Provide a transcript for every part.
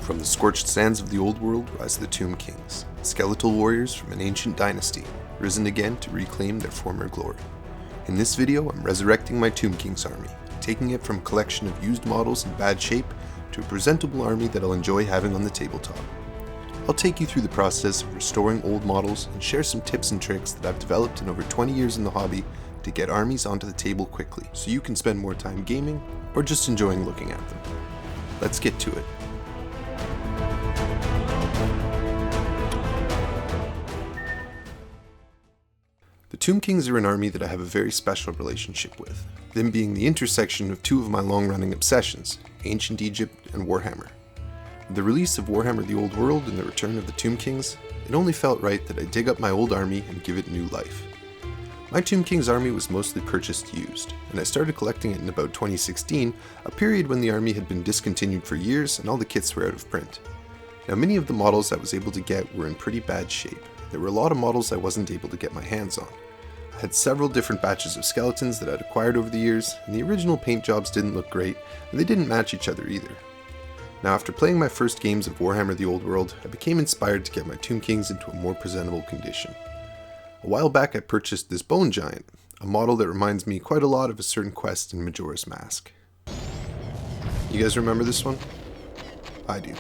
From the scorched sands of the old world rise the Tomb Kings, skeletal warriors from an ancient dynasty, risen again to reclaim their former glory. In this video, I'm resurrecting my Tomb Kings army, taking it from a collection of used models in bad shape to a presentable army that I'll enjoy having on the tabletop. I'll take you through the process of restoring old models and share some tips and tricks that I've developed in over 20 years in the hobby to get armies onto the table quickly, so you can spend more time gaming or just enjoying looking at them. Let's get to it. The Tomb Kings are an army that I have a very special relationship with, them being the intersection of two of my long-running obsessions, Ancient Egypt and Warhammer. With the release of Warhammer the Old World and the return of the Tomb Kings, it only felt right that I dig up my old army and give it new life. My Tomb Kings army was mostly purchased used, and I started collecting it in about 2016, a period when the army had been discontinued for years and all the kits were out of print. Now, many of the models I was able to get were in pretty bad shape. There were a lot of models I wasn't able to get my hands on. I had several different batches of skeletons that I'd acquired over the years, and the original paint jobs didn't look great, and they didn't match each other either. Now, after playing my first games of Warhammer the Old World, I became inspired to get my Tomb Kings into a more presentable condition. A while back I purchased this Bone Giant, a model that reminds me quite a lot of a certain quest in Majora's Mask. You guys remember this one? I do.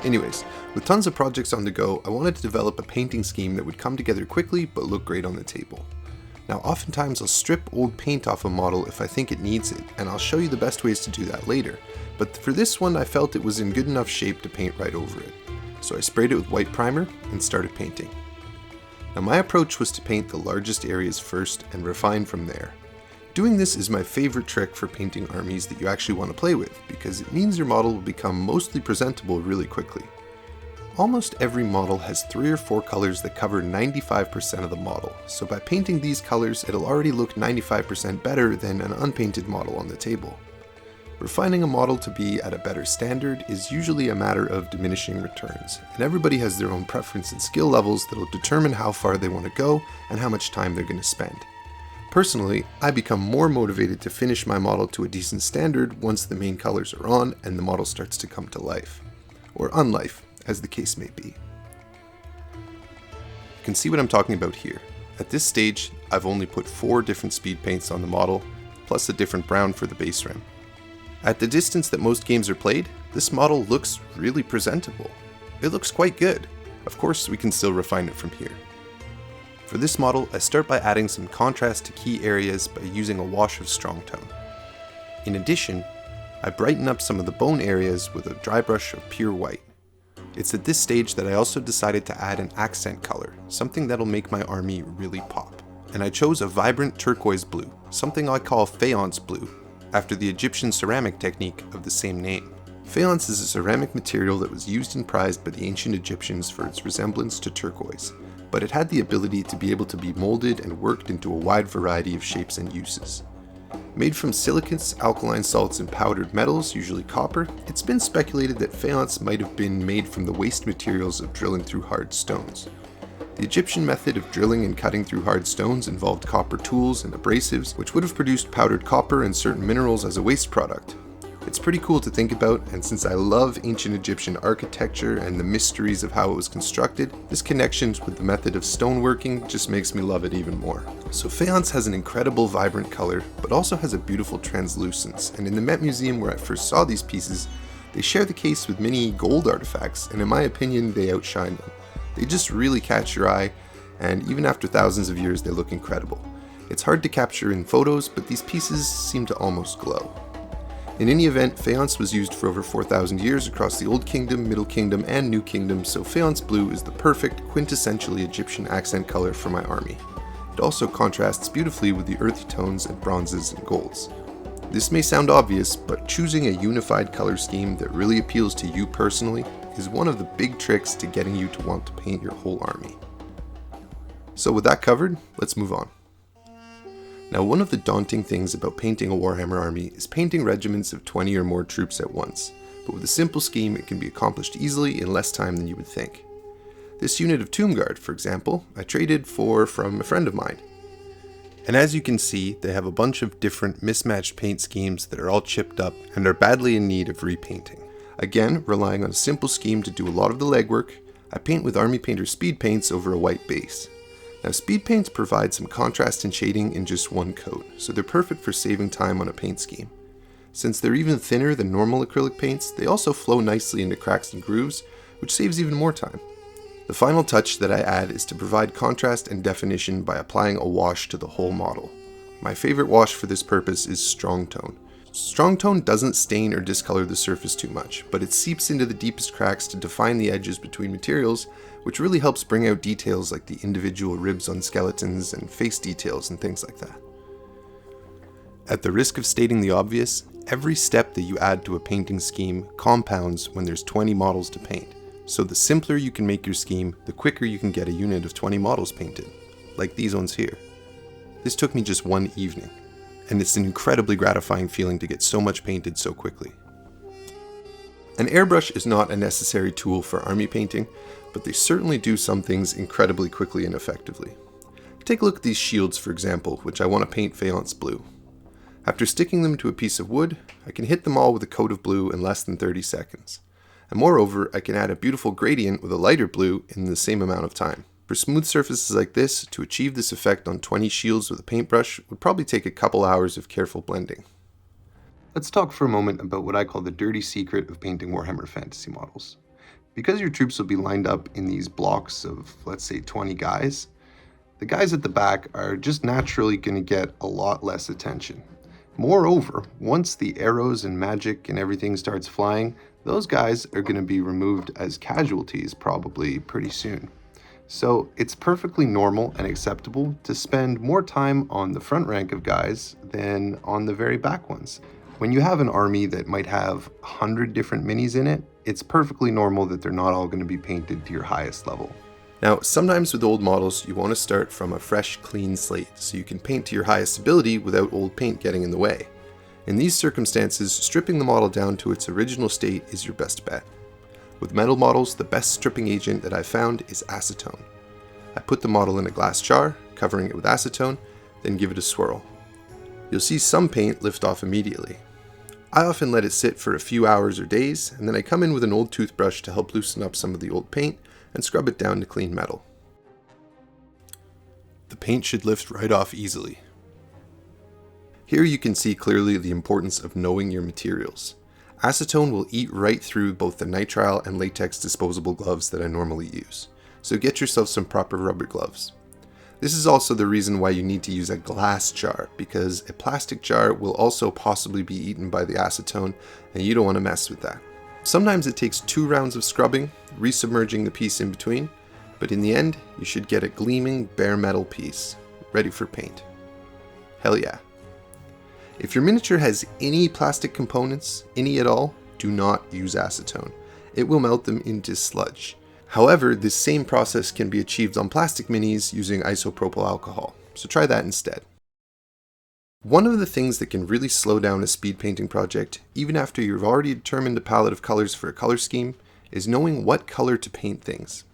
Anyways, with tons of projects on the go, I wanted to develop a painting scheme that would come together quickly but look great on the table. Now, oftentimes I'll strip old paint off a model if I think it needs it, and I'll show you the best ways to do that later, but for this one I felt it was in good enough shape to paint right over it. So I sprayed it with white primer and started painting. Now, my approach was to paint the largest areas first and refine from there. Doing this is my favorite trick for painting armies that you actually want to play with, because it means your model will become mostly presentable really quickly. Almost every model has 3 or 4 colors that cover 95% of the model, so by painting these colors it'll already look 95% better than an unpainted model on the table. Refining a model to be at a better standard is usually a matter of diminishing returns, and everybody has their own preference and skill levels that'll determine how far they want to go and how much time they're going to spend. Personally, I become more motivated to finish my model to a decent standard once the main colors are on and the model starts to come to life. Or unlife, as the case may be. You can see what I'm talking about here. At this stage, I've only put 4 different speed paints on the model, plus a different brown for the base rim. At the distance that most games are played, this model looks really presentable. It looks quite good. Of course, we can still refine it from here. For this model, I start by adding some contrast to key areas by using a wash of strong tone. In addition, I brighten up some of the bone areas with a dry brush of pure white. It's at this stage that I also decided to add an accent color, something that'll make my army really pop. And I chose a vibrant turquoise blue, something I call faience blue, after the Egyptian ceramic technique of the same name. Faience is a ceramic material that was used and prized by the ancient Egyptians for its resemblance to turquoise, but it had the ability to be able to be molded and worked into a wide variety of shapes and uses. Made from silicates, alkaline salts, and powdered metals, usually copper, it's been speculated that faience might have been made from the waste materials of drilling through hard stones. The Egyptian method of drilling and cutting through hard stones involved copper tools and abrasives, which would have produced powdered copper and certain minerals as a waste product. It's pretty cool to think about, and since I love ancient Egyptian architecture and the mysteries of how it was constructed, this connection with the method of stoneworking just makes me love it even more. So faience has an incredible vibrant color, but also has a beautiful translucence, and in the Met Museum where I first saw these pieces, they share the case with many gold artifacts, and in my opinion, they outshine them. They just really catch your eye, and even after thousands of years, they look incredible. It's hard to capture in photos, but these pieces seem to almost glow. In any event, faience was used for over 4,000 years across the Old Kingdom, Middle Kingdom, and New Kingdom, so faience blue is the perfect, quintessentially Egyptian accent color for my army. It also contrasts beautifully with the earthy tones and bronzes and golds. This may sound obvious, but choosing a unified color scheme that really appeals to you personally is one of the big tricks to getting you to want to paint your whole army. So with that covered, let's move on. Now, one of the daunting things about painting a Warhammer army is painting regiments of 20 or more troops at once, but with a simple scheme it can be accomplished easily in less time than you would think. This unit of Tomb Guard, for example, I traded from a friend of mine. And as you can see, they have a bunch of different mismatched paint schemes that are all chipped up and are badly in need of repainting. Again, relying on a simple scheme to do a lot of the legwork, I paint with Army Painter speed paints over a white base. Now speed paints provide some contrast and shading in just one coat, so they're perfect for saving time on a paint scheme. Since they're even thinner than normal acrylic paints, they also flow nicely into cracks and grooves, which saves even more time. The final touch that I add is to provide contrast and definition by applying a wash to the whole model. My favorite wash for this purpose is Strong Tone. Strong Tone doesn't stain or discolor the surface too much, but it seeps into the deepest cracks to define the edges between materials, which really helps bring out details like the individual ribs on skeletons and face details and things like that. At the risk of stating the obvious, every step that you add to a painting scheme compounds when there's 20 models to paint. So the simpler you can make your scheme, the quicker you can get a unit of 20 models painted, like these ones here. This took me just one evening, and it's an incredibly gratifying feeling to get so much painted so quickly. An airbrush is not a necessary tool for army painting, but they certainly do some things incredibly quickly and effectively. Take a look at these shields, for example, which I want to paint faience blue. After sticking them to a piece of wood, I can hit them all with a coat of blue in less than 30 seconds. And moreover, I can add a beautiful gradient with a lighter blue in the same amount of time. For smooth surfaces like this, to achieve this effect on 20 shields with a paintbrush would probably take a couple hours of careful blending. Let's talk for a moment about what I call the dirty secret of painting Warhammer Fantasy models. Because your troops will be lined up in these blocks of, let's say, 20 guys, the guys at the back are just naturally going to get a lot less attention. Moreover, once the arrows and magic and everything starts flying, those guys are going to be removed as casualties probably pretty soon. So it's perfectly normal and acceptable to spend more time on the front rank of guys than on the very back ones. When you have an army that might have 100 different minis in it, it's perfectly normal that they're not all going to be painted to your highest level. Now, sometimes with old models, you want to start from a fresh, clean slate, so you can paint to your highest ability without old paint getting in the way. In these circumstances, stripping the model down to its original state is your best bet. With metal models, the best stripping agent that I've found is acetone. I put the model in a glass jar, covering it with acetone, then give it a swirl. You'll see some paint lift off immediately. I often let it sit for a few hours or days, and then I come in with an old toothbrush to help loosen up some of the old paint and scrub it down to clean metal. The paint should lift right off easily. Here you can see clearly the importance of knowing your materials. Acetone will eat right through both the nitrile and latex disposable gloves that I normally use, so get yourself some proper rubber gloves. This is also the reason why you need to use a glass jar, because a plastic jar will also possibly be eaten by the acetone, and you don't want to mess with that. Sometimes it takes 2 rounds of scrubbing, resubmerging the piece in between, but in the end, you should get a gleaming bare metal piece, ready for paint. Hell yeah. If your miniature has any plastic components, any at all, do not use acetone. It will melt them into sludge. However, this same process can be achieved on plastic minis using isopropyl alcohol, so try that instead. One of the things that can really slow down a speed painting project, even after you've already determined a palette of colors for a color scheme, is knowing what color to paint things.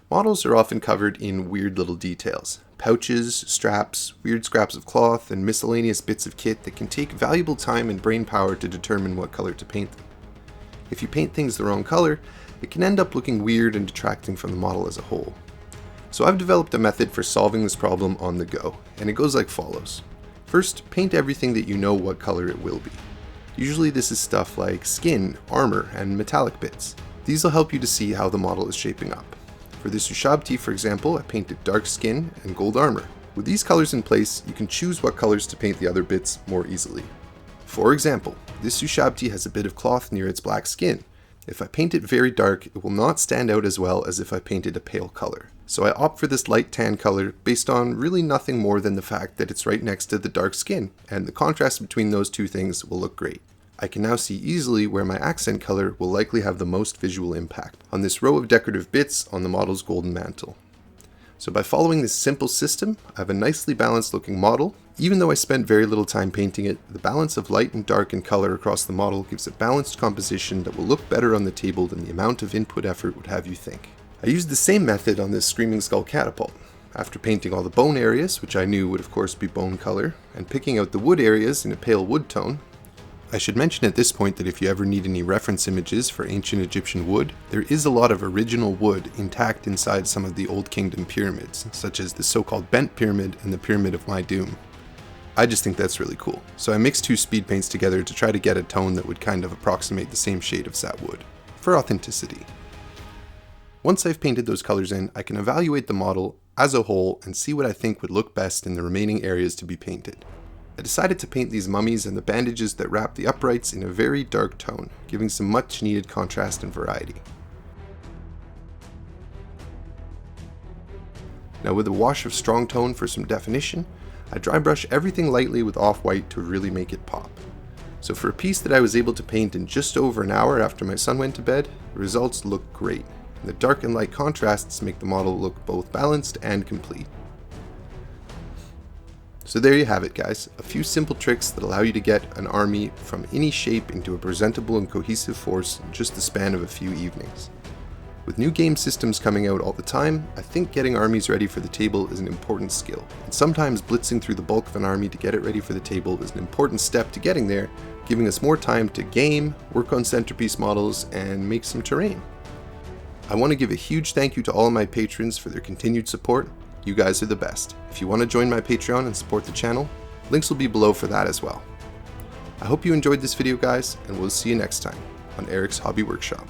Models are often covered in weird little details. Pouches, straps, weird scraps of cloth, and miscellaneous bits of kit that can take valuable time and brain power to determine what color to paint them. If you paint things the wrong color, it can end up looking weird and detracting from the model as a whole. So I've developed a method for solving this problem on the go, and it goes like follows. First, paint everything that you know what color it will be. Usually this is stuff like skin, armor, and metallic bits. These will help you to see how the model is shaping up. For this Ushabti, for example, I painted dark skin and gold armor. With these colors in place, you can choose what colors to paint the other bits more easily. For example, this Ushabti has a bit of cloth near its black skin. If I paint it very dark, it will not stand out as well as if I painted a pale color. So I opt for this light tan color based on really nothing more than the fact that it's right next to the dark skin, and the contrast between those two things will look great. I can now see easily where my accent color will likely have the most visual impact, on this row of decorative bits on the model's golden mantle. So by following this simple system, I have a nicely balanced looking model. Even though I spent very little time painting it, the balance of light and dark and color across the model gives a balanced composition that will look better on the table than the amount of input effort would have you think. I used the same method on this Screaming Skull catapult. After painting all the bone areas, which I knew would of course be bone color, and picking out the wood areas in a pale wood tone, I should mention at this point that if you ever need any reference images for ancient Egyptian wood, there is a lot of original wood intact inside some of the Old Kingdom pyramids, such as the so-called Bent Pyramid and the Pyramid of My Doom. I just think that's really cool, so I mixed two speed paints together to try to get a tone that would kind of approximate the same shade of sat wood, for authenticity. Once I've painted those colors in, I can evaluate the model as a whole and see what I think would look best in the remaining areas to be painted. I decided to paint these mummies and the bandages that wrap the uprights in a very dark tone, giving some much needed contrast and variety. Now with a wash of strong tone for some definition, I dry brush everything lightly with off-white to really make it pop. So for a piece that I was able to paint in just over an hour after my son went to bed, the results look great, and the dark and light contrasts make the model look both balanced and complete. So there you have it guys, a few simple tricks that allow you to get an army from any shape into a presentable and cohesive force in just the span of a few evenings. With new game systems coming out all the time, I think getting armies ready for the table is an important skill, and sometimes blitzing through the bulk of an army to get it ready for the table is an important step to getting there, giving us more time to game, work on centerpiece models, and make some terrain. I want to give a huge thank you to all of my patrons for their continued support. You guys are the best. If you want to join my Patreon and support the channel, links will be below for that as well. I hope you enjoyed this video guys, and we'll see you next time on Eric's Hobby Workshop.